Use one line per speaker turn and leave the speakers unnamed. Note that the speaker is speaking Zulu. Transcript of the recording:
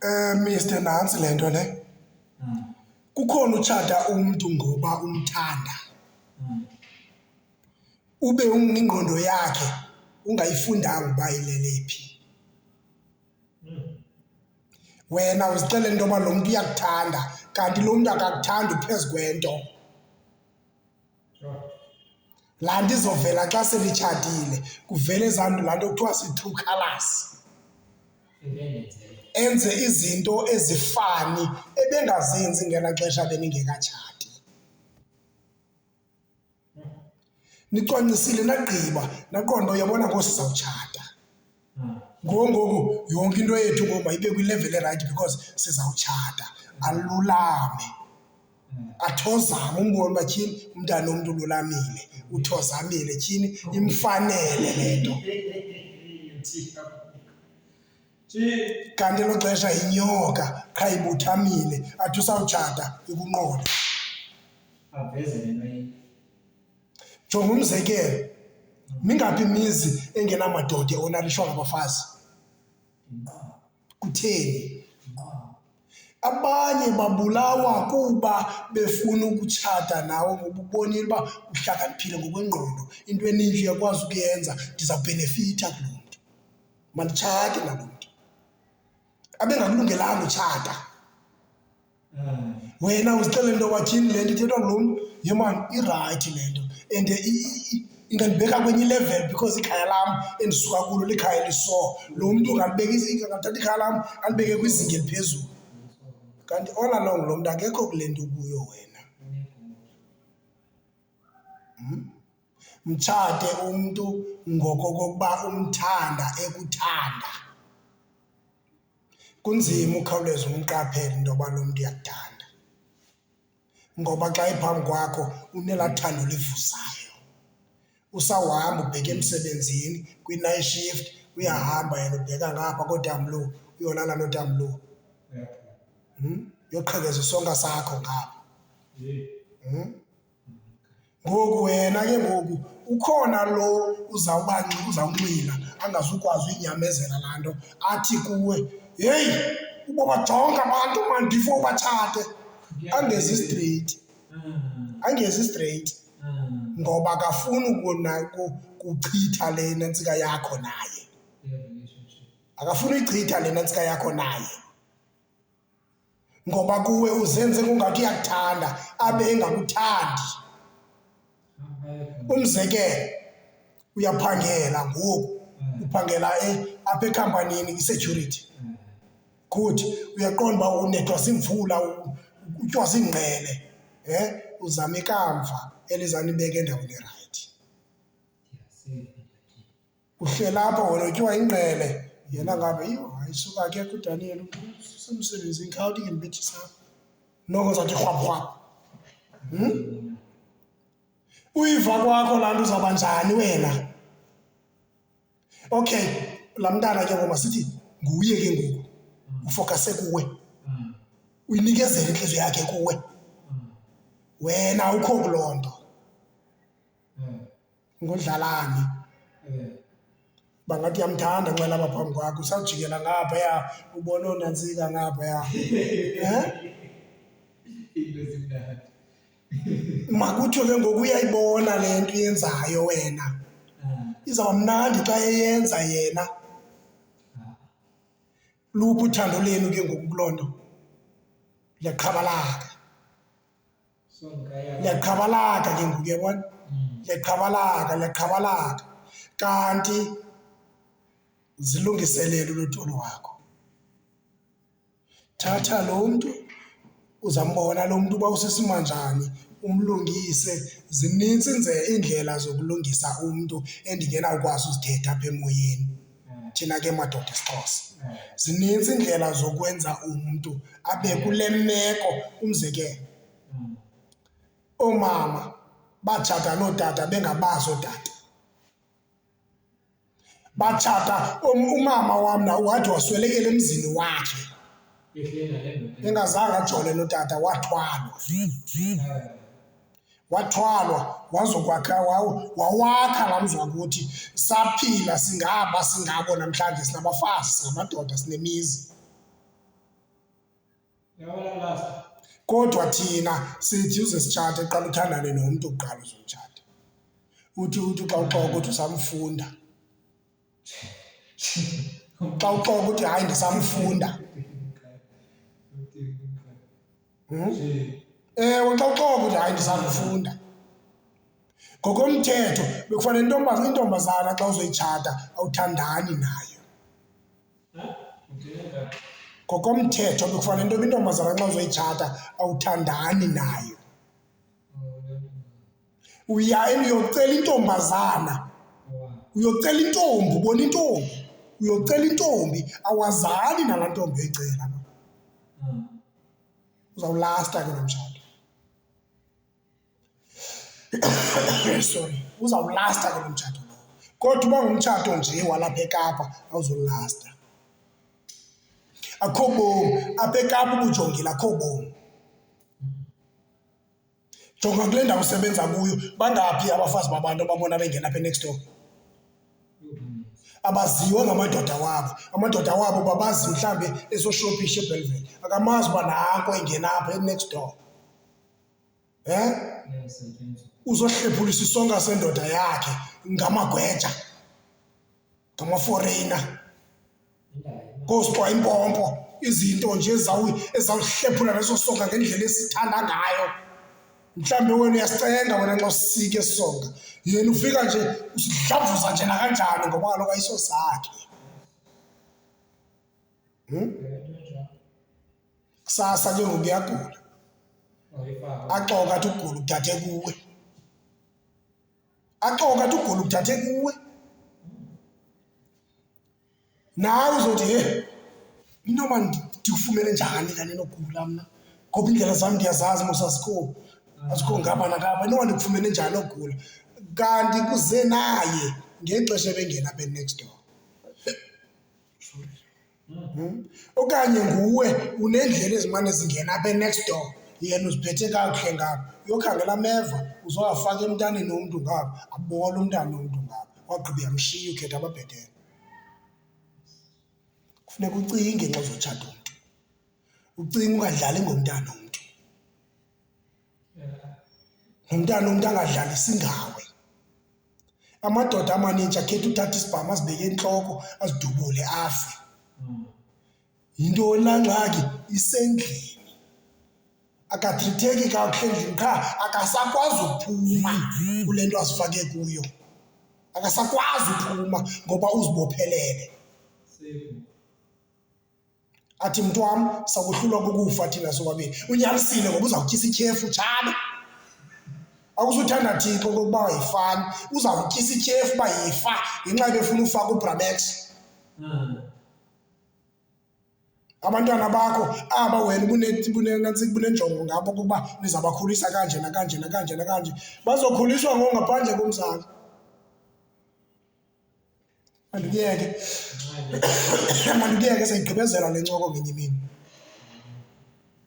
Mr. Nansi le nto le. Kukhona utshata umuntu ngoba umthanda. Ube ingqondo yakhe ungayifundanga uba ilele phi. Wena uzixelela into yoba lo muntu uyakuthanda kanti lo muntu akakuthandi uphezu kwento. Laa nto izovela xa selitshatile kuvele laa nto kuthiwa zii-true colours. Enze izinto ezifani ebengazenzi ngelaa xesha beningekatshati. Nicwangcisile nagqiba naqonda uyabona ngoku sizawutshata. Ngoku yonke into yethu ngoku mayibe kwi-level erayithi because sizawutshata. Alulame. Athozame umbone uba tyhini umntana womntu ululamile. Uthozamile tyhini imfanele le nto. Kanti elo xesha yinyoka qha ibuthamile athi usawutshata ikunqola. Jonga umzekelo, mingaphi imizi engenamadoda onarishwa ngabafazi? Kutheni? Abanye babulawa kuba befuna ukutshata nawe ngoba ubonile uba uhlakaniphile ngokwengqondo. Into eninzi uyakwazi ukuyenza, ndizawubhenefitha kulo mntu. Manditshate nalo mntu. Abengakulungelanga utshata. Wena uzixelela into yoba tyhini le nto ithethwa ngulo mntu, ye mani irayithi le nto and ingandibeka kwenye ilevel because ikhaya lam endisuka kulo likhaya eliso. Lo mntu angathatha ikhaya lam alibeke kwizinga eliphezulu. Kanti all along lo mntu akekho kule nto kuyo wena. Mtshate umntu ngokokokuba umthanda ekuthanda. Kunzima ukhawuleza umqaphele into yoba lo mntu uyakuthanda. Ngoba xa ephambi kwakho unelaa thando livuzayo. Usawuhamba ubheka emsebenzini kwi-night shift, uyahamba yena ubheka ngapha koodamlo, uyolala noodamlo. Uyoqhekeza isonka sakho ngapha. Ngoku wena ke ngoku ukhona lo uzawunxila angazukwazi uyinyamezela laa nto athi kuwe, heyi ubobajonga abantu mani before batshate. Angezi straight. Ngoba akafuni kuchitha le nantsika yakho naye. Akafuni uyichitha le nantsika yakho naye. Ngoba kuwe uzenze kungathi uyakuthanda abe engakuthandi. Umzekelo, uyaphangela ngoku, uphangela apha ekhampanini i-security. Good, uyaqonda uba unethwa zimvula, utywa ziingqele. Uzame ikamva elizanibeka endaweni erayithi. Uhlela apha wena utywa ingqele, yena ngapha hayi suka ke kuDaniel usemsebenzini khawuthi ke ndibethisa. Noko uzawuthi rhwaphu. Uyiva kwakho laa nto uzawuba njani wena? Okay, laa mntana ke ngoba sithi nguye ke ngoku ufokase kuwe. Uyinikezela intliziyo yakhe kuwe. Wena ukho kuloo nto. Ngodlalani. Bangathi uyamthanda nxela apha phambi kwakho, usawujikela ngaphaya ubone oonantsika ngaphaya. Makuthiwe ke ngoku uyayibona le nto uyenzayo wena. Izawuba mnandi xa eyenza yena. Luphi uthando lenu ke ngoku kuloo nto? Liyaqhabalaka. Liyaqhabalaka ke ngoku uyabona? Liyaqhabalaka. Kanti zilungiselele ulotolo wakho. Thatha lo mntu, uzambona lo mntu uba usesimanjani, umlungise. Zinintsi iindlela zokulungisa umntu endingenawukwazi uzithetha apha emoyeni. Thina ke madoda esiXhosa. Zinintsi iindlela zokwenza umntu abe kule meko. Umzekelo, oomama batshata nootata bengabazi ootata. Batshata, umama wam na wathi waswelekela emzini wakhe. Engazange ajole notata, wathwalwa wazokwakha wawakha laa mzi wakuthi. Saphila singabo namhlanje, sinabafazi, singamadoda, sinemizi.
Yabona last.
Kodwa thina sithi uze sitshate qala uthandane nomuntu oqala uzomtshata. Uthi xa uxoka uthi usamfunda. Xa uxoka uthi hayi ndisamfunda. Ewe xa uxoka uthi hayi ndisamfunda. Ngokomthetho bekufanele intombazana xa uzoyitshata awuthandani nayo. Ngokomthetho bekufanele intombazana xa uzoyitshata awuthandani nayo. Uya uyocela intombazana, uyocela intombi, ubona intombi, uyocela intombi, awazani nalaa ntombi uyoyicela. Uzawulasta ke lo mtshato. Sorry, uzawulasta ke lo mtshato lowo. Kodwa uba ngumtshato nje walapha eKapa awuzulasta. Akho bomi, apha eKapa ubujongile akho bomi. Jonga kule ndawo usebenza kuyo, bangaphi abafazi babantu ababona bengena apha next door? Abaziwa ngamadoda wabo. Amadoda wabo babazi mhlambe esoshopisha eBellville. Akamazi uba nanko engena apha next door. Uzohlephulisa isonka sendoda yakhe ngamagweja, ngamaforeyina, ngosixwa impompo, izinto nje ezawuhlephula neso sonka ngendlela esithanda ngayo. Mhlambe wena uyasicenga wena nxa usisika esonka. Yena ufika nje usidlavuza nje nakanjani ngoba kaloku ayiso sakhe. Kusasa ke ngoku uyagula. Axoka athi ugula ukuthathe kuwe. Axoka athi ugula ukuthathe kuwe. Nawe uzothi into mani ndikufumene njani kanti nogula mna? Ngoba indlela zam ndiyazazi mos azikho ngapha nakapha. Into mani ndikufumene njani ogula? Kanti kuze naye ngexesha ebengena apha next door. Okanye nguwe unendlela ezimane zingena apha next door, yena uziphethe kakuhle ngapha. Uyokhangela ameva, uzoyafaka emntaneni womntu ngapha, abole umntana womntu ngapha. Wagqiba uyamshiya ukhetha ababhetele. Kufuneka ucinge xa uzotshata umntu. Ucinge ungadlali ngomntana womntu. Nomntana womntu angadlalisi ngawe. Amadoda amaninzi akhetha uthatha isibhamu azibeke entloko azidubule afe. Yintoni laa ngxaki? Isendlini. Akatritheki kakuhle endlini qha akasakwazi uphuma kule nto azifake kuyo. Akasakwazi uphuma ngoba uzibophelele. Athi mntwam sakohlulwa kukufa thina sobabini. Unyanisile ngoba uzawutyisa ityhefu utshaba. Akuzuthanda Thixo okokuba ayifani. Uzawutyisa ityhefu uba yifa ngenxa ebefuna ufaka uBramex. Abantwana bakho aba wena bunenjongo ngabo okokuba nizabakhulisa kanje nakanje nakanje nakanje, bazokhuliswa ngaphandle komzali. Mandikuyeke seyigqibezela le ncoko ngenye imini.